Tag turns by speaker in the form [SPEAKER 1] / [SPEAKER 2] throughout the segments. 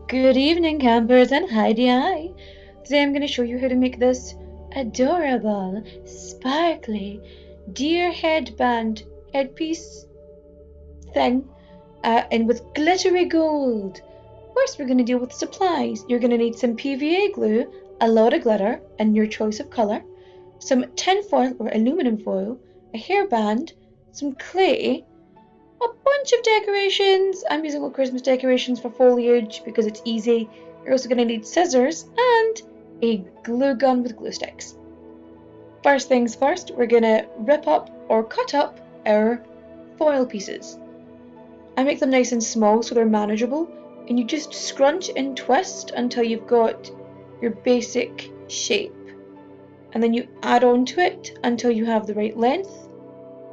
[SPEAKER 1] Good evening, campers, and hi. Today I'm going to show you how to make this adorable, sparkly deer headband headpiece thing and with glittery gold. First, we're going to deal with supplies. You're going to need some PVA glue, a lot of glitter, and your choice of color, some tin foil or aluminum foil, a hairband, some clay, a bunch of decorations. I'm using all Christmas decorations for foliage because it's easy. You're also going to need scissors and a glue gun with glue sticks. First things first, we're going to rip up or cut up our foil pieces. I make them nice and small so they're manageable, and you just scrunch and twist until you've got your basic shape. And then you add on to it until you have the right length,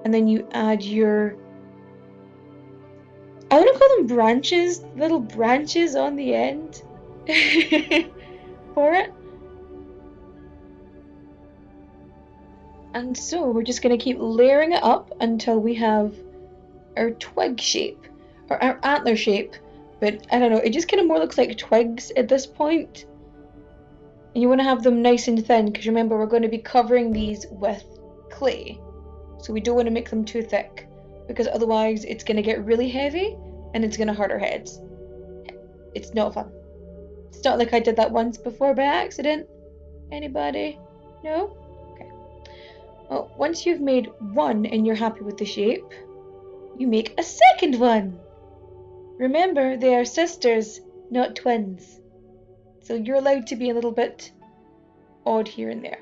[SPEAKER 1] and then you add your, I want to call them branches, little branches on the end for it. And so we're just going to keep layering it up until we have our twig shape, or our antler shape, but I don't know, it just kind of more looks like twigs at this point. And you want to have them nice and thin, because remember we're going to be covering these with clay, so we don't want to make them too thick, because otherwise it's going to get really heavy and it's going to hurt our heads. It's not fun. It's not like I did that once before by accident. Anybody? No? Okay. Well, once you've made one and you're happy with the shape, you make a second one. Remember, they are sisters, not twins. So you're allowed to be a little bit odd here and there.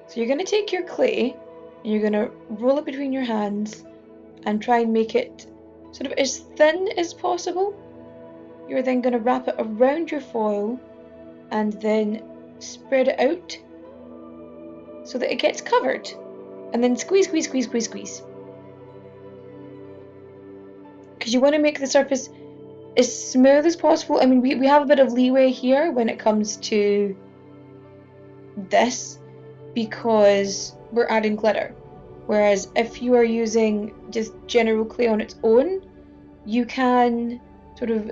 [SPEAKER 1] So you're going to take your clay and you're going to roll it between your hands and try and make it sort of as thin as possible. You're then going to wrap it around your foil and then spread it out so that it gets covered. And then squeeze. Because you want to make the surface as smooth as possible. I mean, we have a bit of leeway here when it comes to this because we're adding glitter. Whereas if you are using just general clay on its own, you can sort of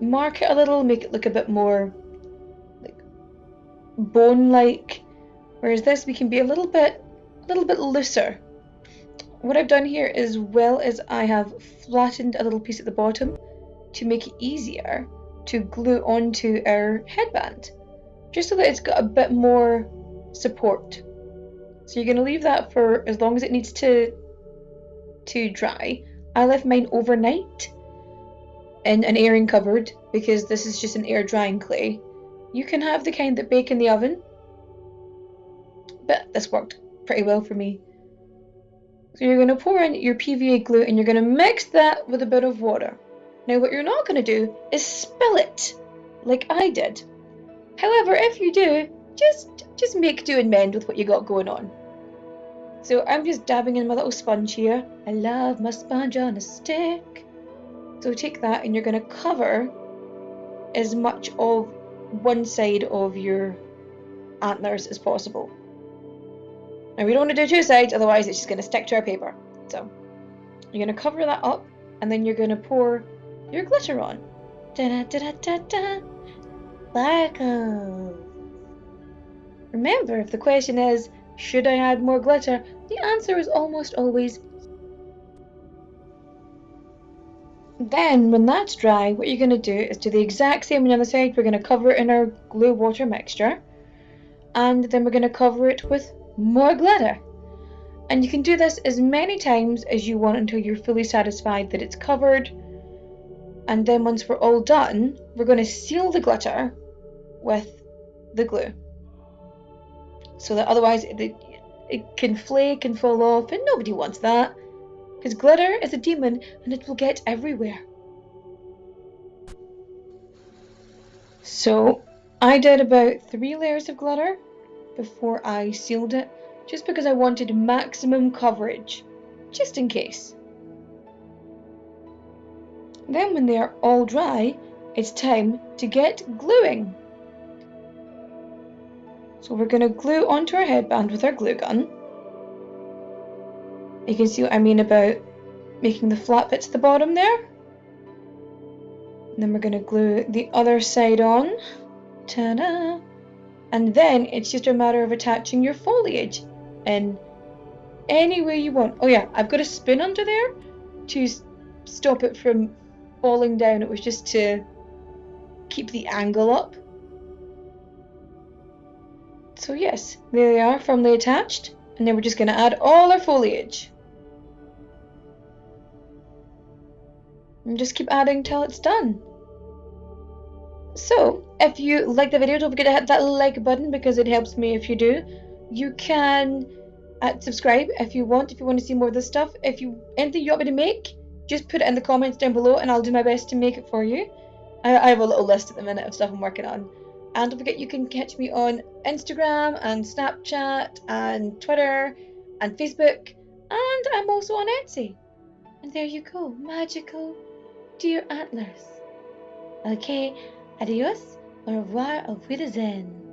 [SPEAKER 1] mark it a little, make it look a bit more like bone-like. Whereas this, we can be a little bit looser. What I've done here, as well as I have flattened a little piece at the bottom to make it easier to glue onto our headband, just so that it's got a bit more support. So you're going to leave that for as long as it needs to dry. I left mine overnight in an airing cupboard because this is just an air drying clay. You can have the kind that bake in the oven, but this worked pretty well for me. So you're going to pour in your PVA glue and you're going to mix that with a bit of water. Now what you're not going to do is spill it like I did. However, if you do, just make do and mend with what you got going on. So I'm just dabbing in my little sponge here. I love my sponge on a stick. So take that and you're going to cover as much of one side of your antlers as possible. Now we don't want to do two sides, otherwise it's just going to stick to our paper. So you're going to cover that up and then you're going to pour your glitter on. Da-da-da-da-da-da. Sparkles. Remember, if the question is, should I add more glitter? The answer is almost always. Then, when that's dry, what you're going to do is do the exact same on the other side. We're going to cover it in our glue water mixture. And then we're going to cover it with more glitter. And you can do this as many times as you want until you're fully satisfied that it's covered. And then once we're all done, we're going to seal the glitter with the glue. So that otherwise it can flake and fall off, and nobody wants that. Because glitter is a demon and it will get everywhere. So I did about 3 layers of glitter before I sealed it, just because I wanted maximum coverage, just in case. Then when they are all dry, it's time to get gluing. So we're going to glue onto our headband with our glue gun. You can see what I mean about making the flat bits at the bottom there. And then we're going to glue the other side on. Ta-da! And then it's just a matter of attaching your foliage in any way you want. Oh yeah, I've got a spoon under there to stop it from falling down. It was just to keep the angle up. So yes, there they are, firmly attached. And then we're just going to add all our foliage. And just keep adding till it's done. So, if you like the video, don't forget to hit that like button because it helps me if you do. You can subscribe if you want to see more of this stuff. If you anything you want me to make, just put it in the comments down below and I'll do my best to make it for you. I have a little list at the minute of stuff I'm working on. And don't forget you can catch me on Instagram and Snapchat and Twitter and Facebook. And I'm also on Etsy. And there you go, magical dear antlers. Okay, adios, au revoir, auf Wiedersehen.